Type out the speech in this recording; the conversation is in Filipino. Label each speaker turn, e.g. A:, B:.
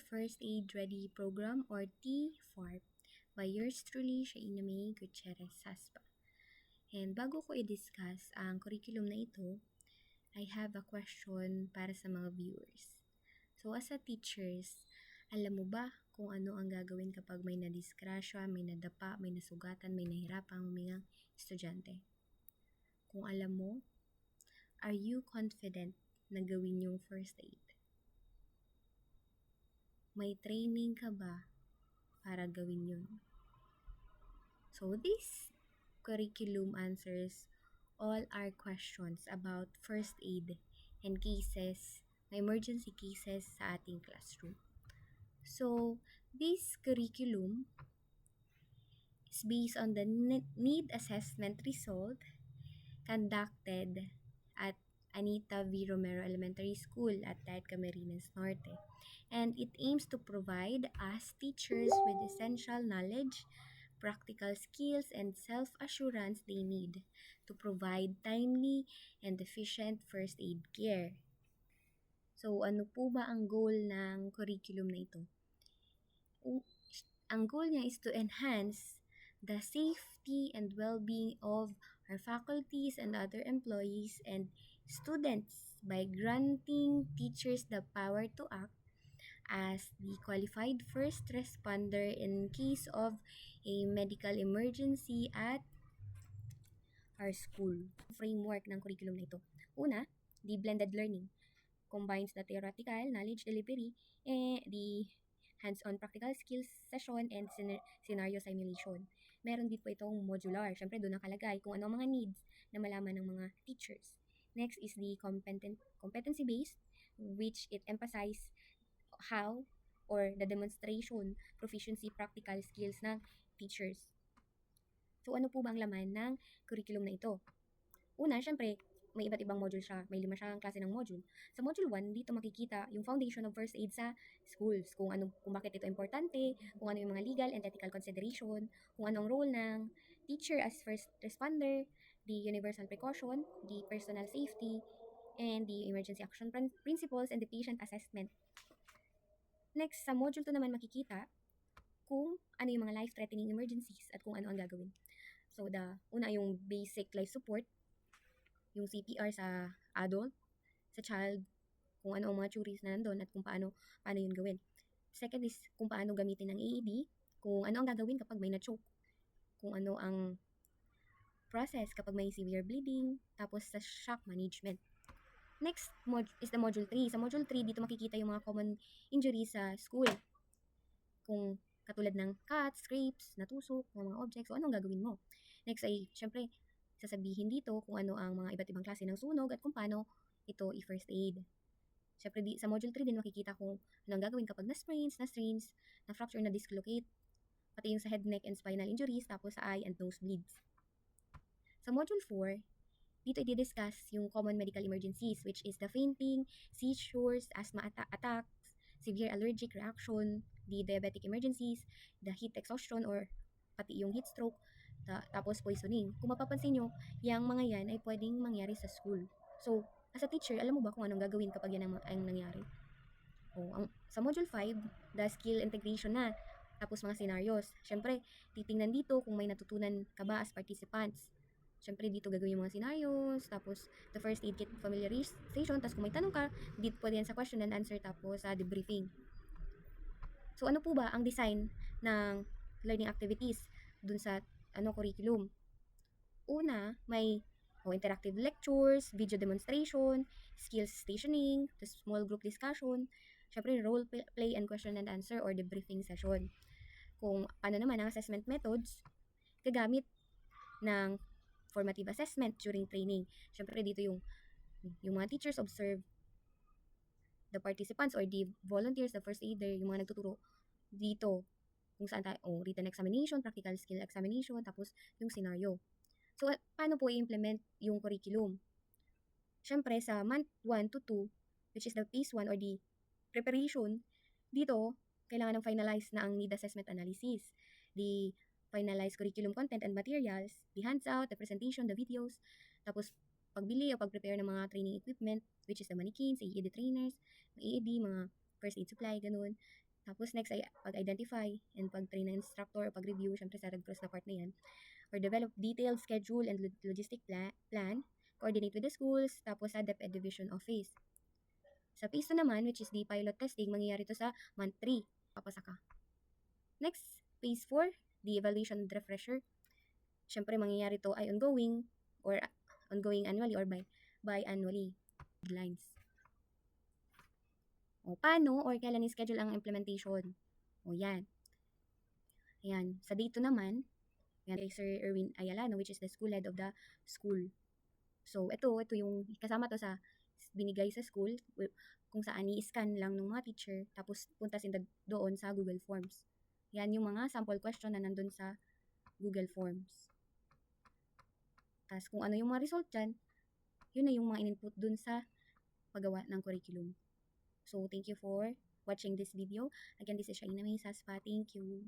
A: First Aid Ready Program or T-FARP by yours truly, Shaina May Gutierrez Saspa. And bago ko i-discuss ang curriculum na ito, I have a question para sa mga viewers. So as a teachers, alam mo ba kung ano ang gagawin kapag may nadisgrasya, may nadapa, may nasugatan, may nahirapang mga estudyante? Kung alam mo, are you confident na gawin yung first aid? May training ka ba para gawin yun? So this curriculum answers all our questions about first aid and cases, emergency cases sa ating classroom. So this curriculum is based on the need assessment result conducted at Anita V. Romero Elementary School at Diet Camarines Norte. And it aims to provide us teachers with essential knowledge, practical skills, and self-assurance they need to provide timely and efficient first aid care. So, ano po ba ang goal ng curriculum na ito? Ang goal niya is to enhance the safety and well-being of our faculties and other employees and students by granting teachers the power to act as the qualified first responder in case of a medical emergency at our school. Framework ng curriculum na ito. Una, the blended learning combines the theoretical knowledge delivery and the hands-on practical skills session and scenario simulation. Meron din po itong modular. Siyempre, doon nakalagay kung ano ang mga needs na malaman ng mga teachers. Next is the competency-based, which it emphasizes how or the demonstration, proficiency, practical skills ng teachers. So, ano po ba ang laman ng curriculum na ito? Una, syempre, may iba't ibang module siya. May 5 siyang klase ng module. Sa module 1, dito makikita yung foundation of first aid sa schools. Kung bakit ito importante, kung ano yung mga legal and ethical consideration, kung anong role ng teacher as first responder, the universal precaution, the personal safety, and the emergency action principles and the patient assessment. Next, sa module 2 naman makikita kung ano yung mga life-threatening emergencies at kung ano ang gagawin. So, una yung basic life support, yung CPR sa adult, sa child, kung ano ang mga theories na nandun at kung paano yun gawin. Second is kung paano gamitin ng AED, kung ano ang gagawin kapag may na-choke, kung ano ang process kapag may severe bleeding, tapos sa shock management. Next is the module 3. Sa module 3, dito makikita yung mga common injuries sa school. Kung katulad ng cuts, scrapes, natusok, mga objects, so anong gagawin mo? Next ay, syempre, sasabihin dito kung ano ang mga iba't ibang klase ng sunog at kung paano ito i-first aid. Syempre, sa module 3 din makikita kung ano ang gagawin kapag na-sprains, na-strains, na-fracture, na-dislocate, pati yung sa head, neck, and spinal injuries, tapos sa eye and nose bleeds. Sa module 4, dito i-discuss yung common medical emergencies, which is the fainting, seizures, asthma attacks, severe allergic reaction, the diabetic emergencies, the heat exhaustion or pati yung heat stroke, tapos poisoning. Kung mapapansin nyo, yung mga yan ay pwedeng mangyari sa school. So, as a teacher, alam mo ba kung anong gagawin kapag yan ang nangyari? Sa module 5, the skill integration na. Tapos mga scenarios. Siyempre, titingnan dito kung may natutunan ka ba as participants. Siyempre, dito gagawin yung mga scenarios, tapos the first aid kit familiarization, tapos kung may tanong ka, dito pwede yan sa question and answer, tapos sa debriefing. So, ano po ba ang design ng learning activities dun sa curriculum? Una, may interactive lectures, video demonstration, skills stationing, small group discussion, syempre role play and question and answer or debriefing session. Kung ano naman ang assessment methods, gagamit ng formative assessment during training. Syempre dito yung mga teachers observe the participants or the volunteers, the first aider, yung mga nagtuturo dito kung saan written examination, practical skill examination, tapos yung scenario. So, paano po i-implement yung curriculum? Syempre, sa month 1 to 2, which is the phase 1 or the preparation, dito, kailangan ng finalize na ang need assessment analysis, the finalized curriculum content and materials, the hands-out, the presentation, the videos, tapos pagbili o pag-prepare ng mga training equipment, which is the mannequins, AED trainers, AED, mga first aid supply, ganun. Tapos next ay pag-identify and pag-train ng instructor o pag-review, syempre sa Red Cross na part na yan. Or develop detailed schedule and logistic plan, coordinate with the schools, tapos sa DepEd Division Office. Sa phase 2 naman, which is the pilot testing, mangyayari to sa month 3. Papasa ka. Next, phase 4, the evaluation and refresher. Syempre, mangyayari to ay ongoing or ongoing annually or bi-annually guidelines. O, paano or kailan schedule ang implementation? O, yan. Ayan. Sa day 2 naman, yan kay Sir Erwin Ayala, no, which is the school head of the school. So, ito yung kasama to sa binigay sa school kung saan i-scan lang ng mga teacher tapos punta sila doon sa Google Forms. Yan yung mga sample question na nandun sa Google Forms. Tapos kung ano yung mga result dyan, yun na yung mga in-input dun sa paggawa ng curriculum. So, thank you for watching this video. Again, this is Shaina May Saspa. Thank you.